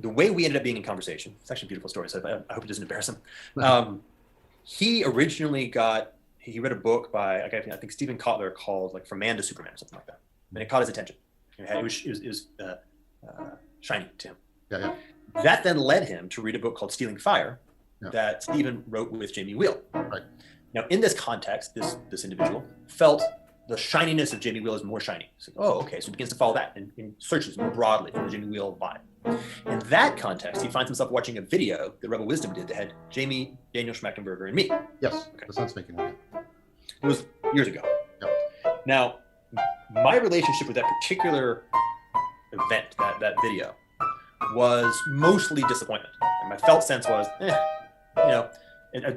the way we ended up being in conversation, it's actually a beautiful story, so I hope it doesn't embarrass him. He originally he read a book by, I think Stephen Kotler, called like From Man to Superman or something like that. And it caught his attention. It was shiny to him. Yeah. That then led him to read a book called Stealing Fire, Yeah. that Stephen wrote with Jamie Wheel. Right. Now, in this context, this individual felt the shininess of Jamie Wheel is more shiny. So, oh, okay. So he begins to follow that and searches more broadly for the Jamie Wheel vibe. In that context, he finds himself watching a video that Rebel Wisdom did that had Jamie, Daniel Schmachtenberger, and me. Yes. Okay. The sun's making it. It was years ago. Yep. Now, my relationship with that particular event, that video, was mostly disappointment. And my felt sense was, it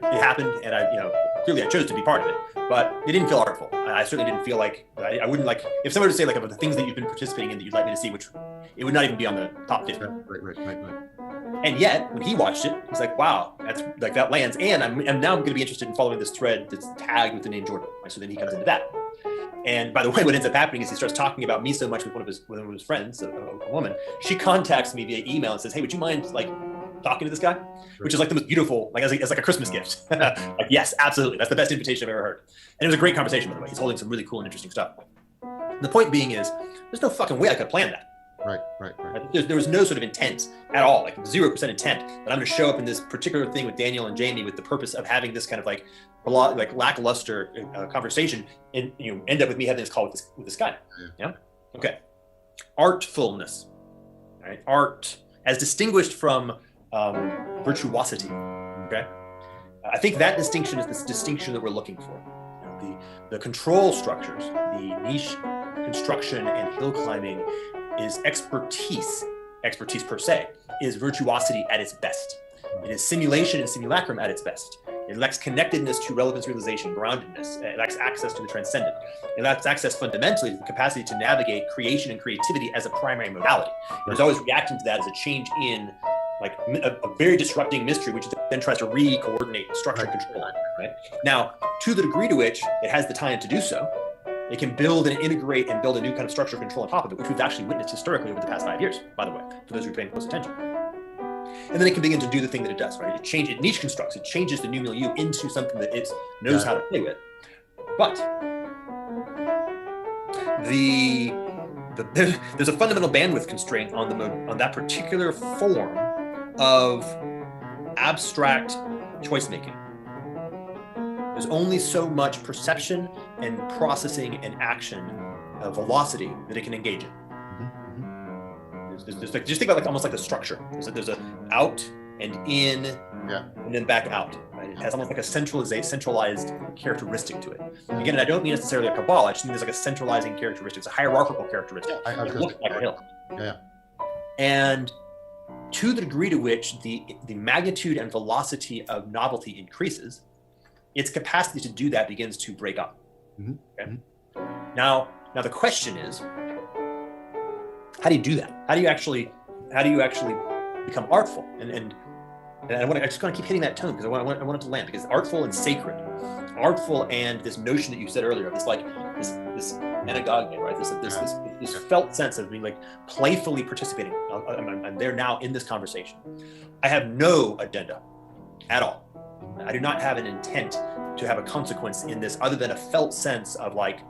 happened, and clearly I chose to be part of it, but it didn't feel artful. I certainly didn't feel like, I wouldn't like, if somebody were to say like, of the things that you've been participating in that you'd like me to see, which it would not even be on the top 50. Right. And yet, when he watched it, he's like, wow, that's like, that lands. And I'm now going to be interested in following this thread that's tagged with the name Jordan. Right? So then he comes into that. And by the way, what ends up happening is he starts talking about me so much with one of his friends, a woman. She contacts me via email and says, hey, would you mind like talking to this guy? Which is like the most beautiful, like as like a Christmas gift. Like, yes, absolutely. That's the best invitation I've ever heard. And it was a great conversation, by the way. He's holding some really cool and interesting stuff. The point being is, there's no fucking way I could have planned that. Right. There was no sort of intent at all, like 0% intent that I'm going to show up in this particular thing with Daniel and Jamie with the purpose of having this kind of like lackluster conversation, and end up with me having this call with this guy. Yeah. Okay. Artfulness, right? Art as distinguished from virtuosity. Okay. I think that distinction is this distinction that we're looking for. The control structures, the niche construction and hill climbing is expertise per se, is virtuosity at its best. It is simulation and simulacrum at its best. It lacks connectedness to relevance realization, groundedness. It lacks access to the transcendent. It lacks access fundamentally to the capacity to navigate creation and creativity as a primary modality. It is always reacting to that as a change in like a very disrupting mystery, which then tries to re-coordinate structure and control. Right? Now, to the degree to which it has the time to do so, it can build and integrate and build a new kind of structure of control on top of it, which we've actually witnessed historically over the past 5 years, by the way, for those who are paying close attention. And then it can begin to do the thing that it does, right? It niche constructs, it changes the new milieu into something that it knows how to play with. But there's a fundamental bandwidth constraint on that particular form of abstract choice making. There's only so much perception and processing and action velocity that it can engage in. There's like, just think about like almost like the structure. There's a out and in, and then back out. Right? It has almost like a centralized characteristic to it. Again, I don't mean necessarily a cabal. I just mean there's like a centralizing characteristic. It's a hierarchical characteristic. It looks like a hill. And to the degree to which the magnitude and velocity of novelty increases, its capacity to do that begins to break up. Okay? Now the question is, how do you do that? How do you actually become artful? And I just want to keep hitting that tone because I want it to land, because artful and sacred, artful and this notion that you said earlier of this pedagogy, right? This felt sense of being like playfully participating. I'm there now in this conversation. I have no addenda at all. I do not have an intent to have a consequence in this other than a felt sense of like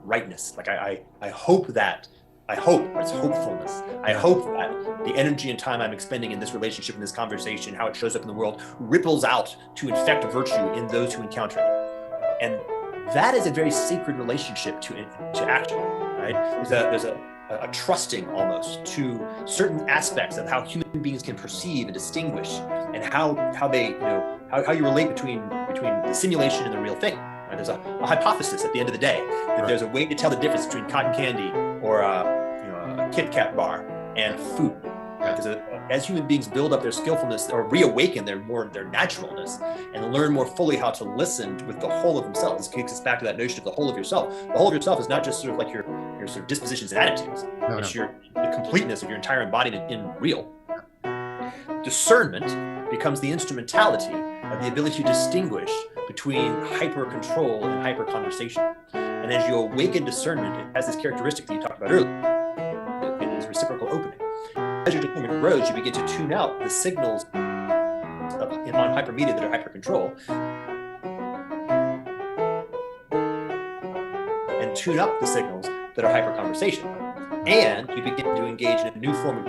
rightness. Like I hope it's hopefulness. I hope that the energy and time I'm expending in this relationship, in this conversation, how it shows up in the world, ripples out to infect virtue in those who encounter it. And that is a very sacred relationship to action, right? There's a trusting almost to certain aspects of how human beings can perceive and distinguish, and how they, how you relate between the simulation and the real thing. Right? There's a hypothesis at the end of the day that there's a way to tell the difference between cotton candy or a Kit Kat bar and food. Right? As human beings build up their skillfulness or reawaken their naturalness and learn more fully how to listen with the whole of themselves, this kicks us back to that notion of the whole of yourself. The whole of yourself is not just sort of like your sort of dispositions and attitudes. It's the completeness of your entire embodiment in real. Discernment becomes the instrumentality of the ability to distinguish between hyper control and hyper conversation. And as you awaken discernment, it has this characteristic that you talked about earlier. It is reciprocal opening. As you're informant grows, you begin to tune out the signals on hypermedia that are hypercontrol, and tune up the signals that are hyperconversation. And you begin to engage in a new form of